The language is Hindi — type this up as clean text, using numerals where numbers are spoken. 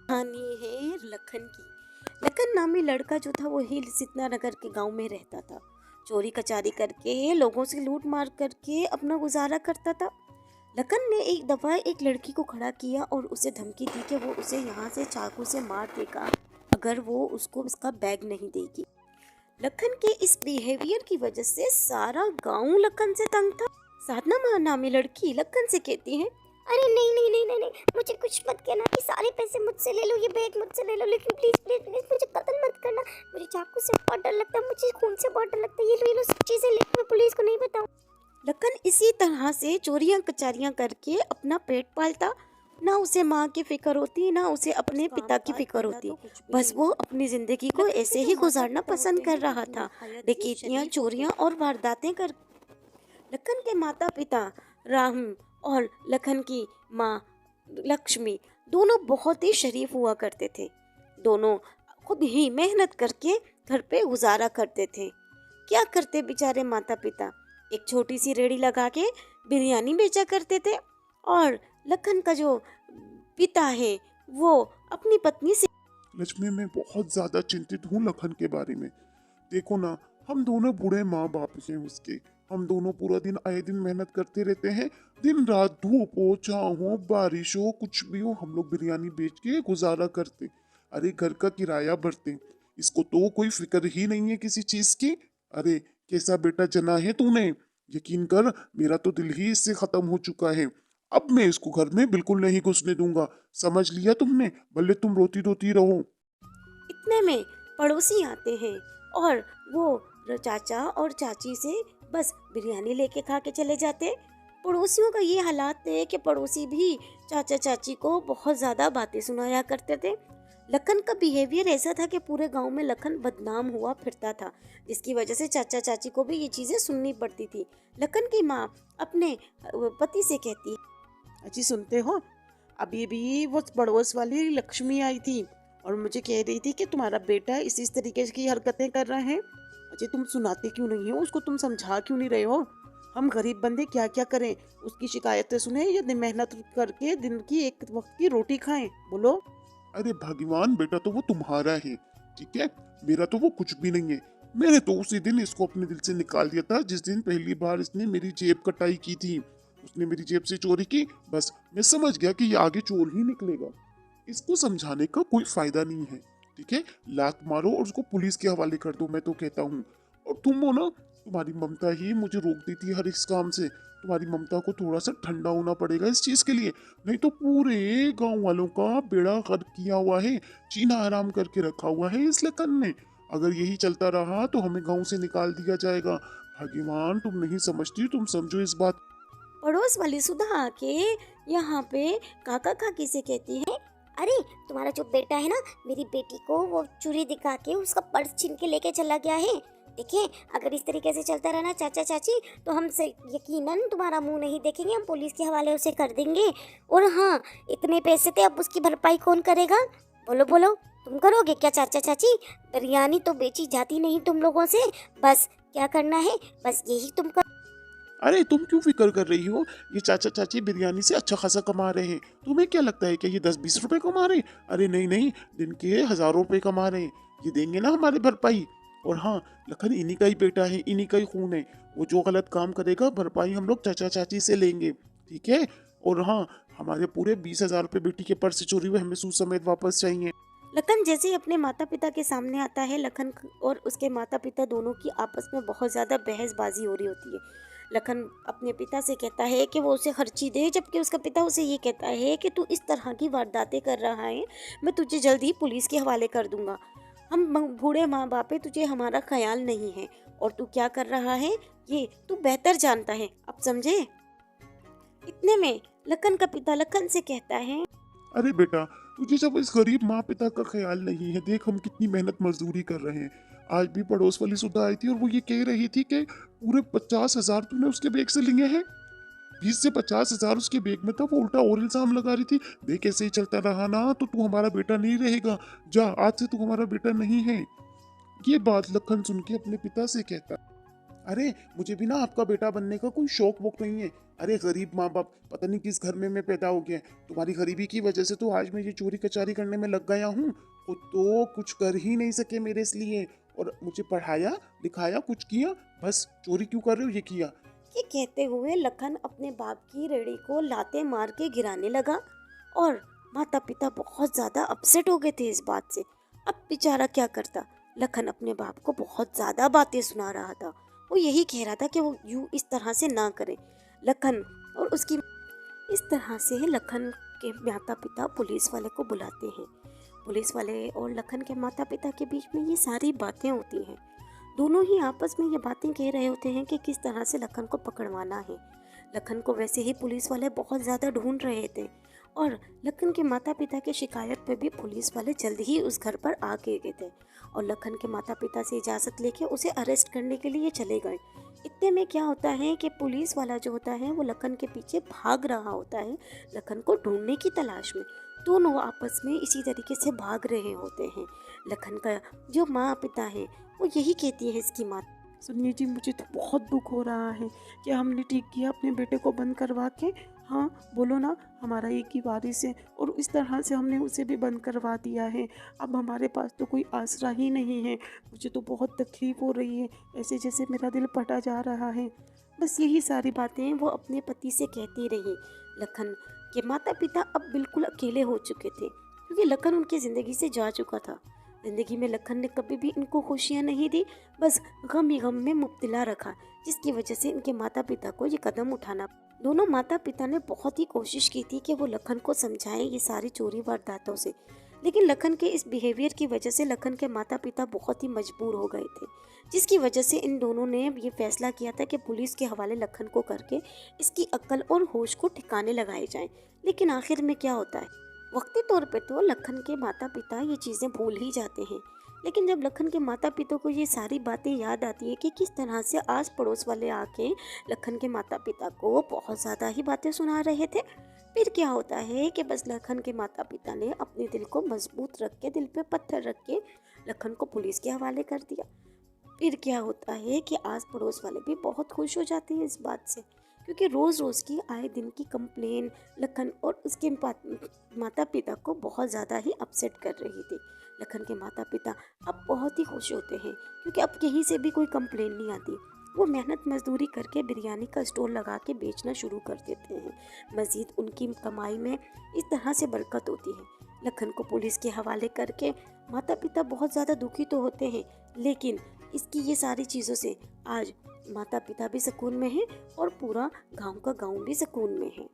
कहानी है लखन की। लखन नामी लड़का जो था वो ही सितना नगर के गांव में रहता था। चोरी कचारी करके लोगों से लूट मार करके अपना गुजारा करता था। लखन ने एक दफा एक लड़की को खड़ा किया और उसे धमकी दी कि वो उसे यहाँ से चाकू से मार देगा अगर वो उसको उसका बैग नहीं देगी। लखन के इस बिहेवियर की वजह से सारा गांव लखन से तंग था। साधना माँ नामी लड़की लखन से कहती है, अरे नहीं नहीं नहीं नहीं नहीं, मुझे कुछ मत कहना कि सारे पैसे मुझसे ले लो, ये बैग मुझसे ले लो, लेकिन प्लीज प्लीज प्लीज मुझे कत्ल मत करना। मुझे चाकू से बहुत डर लगता है, मुझे खून से बहुत डर लगता है। ये लो सब चीजें लेकर मैं पुलिस को नहीं बताऊं। लखन इसी तरह से चोरियां कचारियां करके अपना पेट पालता। ना उसे माँ की फिक्र होती ना उसे अपने पिता की फिक्र होती। बस वो अपनी जिंदगी को ऐसे ही गुजारना पसंद कर रहा था, डकैतियां चोरियां और वारदातें कर। लखन के माता पिता राम और लखन की माँ लक्ष्मी दोनों बहुत ही शरीफ हुआ करते थे। दोनों खुद ही मेहनत करके घर पे गुजारा करते थे। क्या करते बेचारे माता पिता, एक छोटी सी रेड़ी लगा के बिरयानी बेचा करते थे। और लखन का जो पिता है वो अपनी पत्नी से लक्ष्मी, मैं बहुत ज्यादा चिंतित हूँ लखन के बारे में। देखो ना, हम दोनों बूढ़े माँ बाप हैं उसके। हम दोनों पूरा दिन आए दिन मेहनत करते रहते हैं। दिन रात धूप हो छाँव हो बारिश हो कुछ भी हो, हम लोग बिरयानी बेच के गुजारा करते। अरे घर का किराया भरते। इसको तो कोई फिक्र ही नहीं है किसी चीज की। अरे कैसा बेटा जना है तूने। यकीन कर, मेरा तो दिल ही इससे खत्म हो चुका है। अब मैं इसको घर में बिल्कुल नहीं घुसने दूंगा। समझ लिया तुमने? भले तुम रोती रोती रहो। इतने में पड़ोसी आते हैं और वो चाचा और चाची से बस बिरयानी लेके खा के चले जाते। पड़ोसियों का ये हालात थे कि पड़ोसी भी चाचा चाची को बहुत ज़्यादा बातें सुनाया करते थे। लखन का बिहेवियर ऐसा था कि पूरे गांव में लखन बदनाम हुआ फिरता था, जिसकी वजह से चाचा चाची को भी ये चीज़ें सुननी पड़ती थी। लखन की माँ अपने पति से कहती, अजी सुनते हो, अभी भी वो पड़ोस वाली लक्ष्मी आई थी और मुझे कह रही थी कि तुम्हारा बेटा इस तरीके की हरकतें कर रहा है। अजय तुम सुनाते क्यों नहीं हो उसको, तुम समझा क्यों नहीं रहे हो? हम गरीब बंदे क्या क्या करें, उसकी शिकायतें सुने या मेहनत करके दिन की एक वक्त की रोटी खाएं? बोलो। अरे भगवान, बेटा तो वो तुम्हारा है, ठीक है। मेरा तो वो कुछ भी नहीं है। मैंने तो उसी दिन इसको अपने दिल से निकाल दिया था जिस दिन पहली बार इसने मेरी जेब कटाई की थी। उसने मेरी जेब से चोरी की, बस मैं समझ गया कि ये आगे चोर ही निकलेगा। इसको समझाने का कोई फायदा नहीं है, ठीक है। लात मारो और उसको पुलिस के हवाले कर दो, मैं तो कहता हूँ। और तुम हो ना, तुम्हारी ममता ही मुझे रोक देती है हर इस काम से। तुम्हारी ममता को थोड़ा सा ठंडा होना पड़ेगा इस चीज के लिए, नहीं तो पूरे गांव वालों का बेड़ा गर्क किया हुआ है, जीना आराम करके रखा हुआ है इस लखन ने। अगर यही चलता रहा तो हमें गांव से निकाल दिया जाएगा। भगवान, तुम नहीं समझती, तुम समझो इस बात। पड़ोस वाली सुधा आके यहाँ पे काका काकी से कहती है, अरे तुम्हारा जो बेटा है ना, मेरी बेटी को वो चूड़ी दिखा के उसका पर्स छीन के लेके चला गया है। देखिए, अगर इस तरीके से चलता रहा ना चाचा चाची, तो हम से यकीनन तुम्हारा मुंह नहीं देखेंगे, हम पुलिस के हवाले उसे कर देंगे। और हाँ, इतने पैसे थे, अब उसकी भरपाई कौन करेगा? बोलो बोलो, तुम करोगे क्या चाचा चाची? बिरयानी तो बेची जाती नहीं तुम लोगों से, बस क्या करना है, बस यही तुम कर। अरे तुम क्यों फिक्र कर रही हो? ये चाचा चाची बिरयानी से अच्छा खासा कमा रहे हैं। तुम्हें क्या लगता है कि ये 10-20 रुपए कमा रहे हैं? अरे नहीं नहीं, दिन के हजारों रुपए कमा रहे हैं। ये देंगे ना हमारे भरपाई। और हाँ, लखन इन्हीं का ही बेटा है, इन्हीं का ही खून है। वो जो गलत काम करेगा भरपाई हम लोग चाचा चाची से लेंगे, ठीक है। और हाँ, हमारे पूरे 20,000 रुपए बेटी के पर्स से चोरी हुए हमें सूद समेत वापस चाहिए। लखन जैसे ही अपने माता पिता के सामने आता है, लखन और उसके माता पिता दोनों की आपस में बहुत ज़्यादा बहसबाजी हो रही होती है। लखन अपने पिता से कहता है कि वो उसे खर्ची दे, जबकि उसका पिता उसे ये कहता है कि तू इस तरह की वारदातें कर रहा है, मैं तुझे जल्द ही पुलिस के हवाले कर दूंगा। हम बूढ़े माँ बाप है, तुझे हमारा ख्याल नहीं है और तू क्या कर रहा है ये तू बेहतर जानता है, अब समझे। इतने में लखन का पिता लखन से कहता है, अरे बेटा, तुझे जब इस गरीब माँ पिता का ख्याल नहीं है, देख हम कितनी मेहनत मजदूरी कर रहे हैं। आज भी पड़ोस वाली सुधा आई थी और वो ये कह रही थी कि पूरे 50,000 तूने उसके बैग से लिए हैं। 20 से 50,000 उसके बैग में था, वो उल्टा और इल्जाम लगा रही थी। देख ऐसे ही चलता रहा ना तो तू हमारा बेटा नहीं रहेगा। जा, आज से तू हमारा बेटा नहीं है। ये बात लखन सुन के अपने पिता से कहता, अरे मुझे भी ना आपका बेटा बनने का कोई शौक वोक नहीं है। अरे गरीब माँ बाप, पता नहीं किस घर में मैं पैदा हो गया। तुम्हारी गरीबी की वजह से तो आज मैं ये चोरी कचारी करने में लग गया हूँ। खुद तो कुछ कर ही नहीं सके मेरे इसलिए, और मुझे पढ़ाया लिखाया कुछ किया, बस चोरी क्यों कर रहे हो ये किया। ये कहते हुए लखन अपने बाप की रेड़ी को लाते मार के गिराने लगा और माता पिता बहुत ज़्यादा अपसेट हो गए थे इस बात से। अब बेचारा क्या करता। लखन अपने बाप को बहुत ज़्यादा बातें सुना रहा था। वो यही कह रहा था कि वो यूं इस तरह से ना करे। लखन और उसकी इस तरह से लखन के माता पिता पुलिस वाले को बुलाते हैं। पुलिस वाले और लखन के माता पिता के बीच में ये सारी बातें होती हैं। दोनों ही आपस में ये बातें कह रहे होते हैं कि किस तरह से लखन को पकड़वाना है। लखन को वैसे ही पुलिस वाले बहुत ज़्यादा ढूंढ रहे थे और लखन के माता पिता की शिकायत पे भी पुलिस वाले जल्द ही उस घर पर आ गए थे और लखन के माता पिता से इजाज़त लेके उसे अरेस्ट करने के लिए चले गए। इतने में क्या होता है कि पुलिस वाला जो होता है वो लखन के पीछे भाग रहा होता है, लखन को ढूंढने की तलाश में। दोनों आपस में इसी तरीके से भाग रहे होते हैं। लखन का जो माँ पिता है वो यही कहती है इसकी माँ। सुनिए जी, मुझे तो बहुत दुख हो रहा है कि हमने ठीक किया अपने बेटे को बंद करवा के। हाँ बोलो ना, हमारा एक ही वारिस है और इस तरह से हमने उसे भी बंद करवा दिया है। अब हमारे पास तो कोई आसरा ही नहीं है। मुझे तो बहुत तकलीफ़ हो रही है, ऐसे जैसे मेरा दिल फटा जा रहा है। बस यही सारी बातें वो अपने पति से कहती रही। लखन के माता पिता अब बिल्कुल अकेले हो चुके थे क्योंकि लखन उनकी ज़िंदगी से जा चुका था। ज़िंदगी में लखन ने कभी भी इनको खुशियाँ नहीं दी, बस गम ही गम में मुब्तला रखा, जिसकी वजह से इनके माता पिता को ये कदम उठाना। दोनों माता पिता ने बहुत ही कोशिश की थी कि वो लखन को समझाएं ये सारी चोरी वारदातों से, लेकिन लखन के इस बिहेवियर की वजह से लखन के माता पिता बहुत ही मजबूर हो गए थे, जिसकी वजह से इन दोनों ने ये फैसला किया था कि पुलिस के हवाले लखन को करके इसकी अक्ल और होश को ठिकाने लगाए जाएं। लेकिन आखिर में क्या होता है, वक्ती तौर पे तो लखन के माता पिता ये चीज़ें भूल ही जाते हैं, लेकिन जब लखन के माता पिता को ये सारी बातें याद आती है कि किस तरह से आस पड़ोस वाले आके लखन के माता पिता को बहुत ज़्यादा ही बातें सुना रहे थे, फिर क्या होता है कि बस लखन के माता पिता ने अपने दिल को मजबूत रख के, दिल पे पत्थर रख के लखन को पुलिस के हवाले कर दिया। फिर क्या होता है कि आस पड़ोस वाले भी बहुत खुश हो जाते हैं इस बात से, क्योंकि रोज़ रोज़ की आए दिन की कंप्लेन लखन और उसके माता पिता को बहुत ज़्यादा ही अपसेट कर रही थी। लखन के माता पिता अब बहुत ही खुश होते हैं क्योंकि अब कहीं से भी कोई कंप्लेन नहीं आती। वो मेहनत मजदूरी करके बिरयानी का स्टोर लगा के बेचना शुरू कर देते हैं। मज़ीद उनकी कमाई में इस तरह से बरकत होती है। लखन को पुलिस के हवाले करके माता पिता बहुत ज़्यादा दुखी तो होते हैं, लेकिन इसकी ये सारी चीज़ों से आज माता पिता भी सुकून में हैं और पूरा गांव का गांव भी सुकून में है।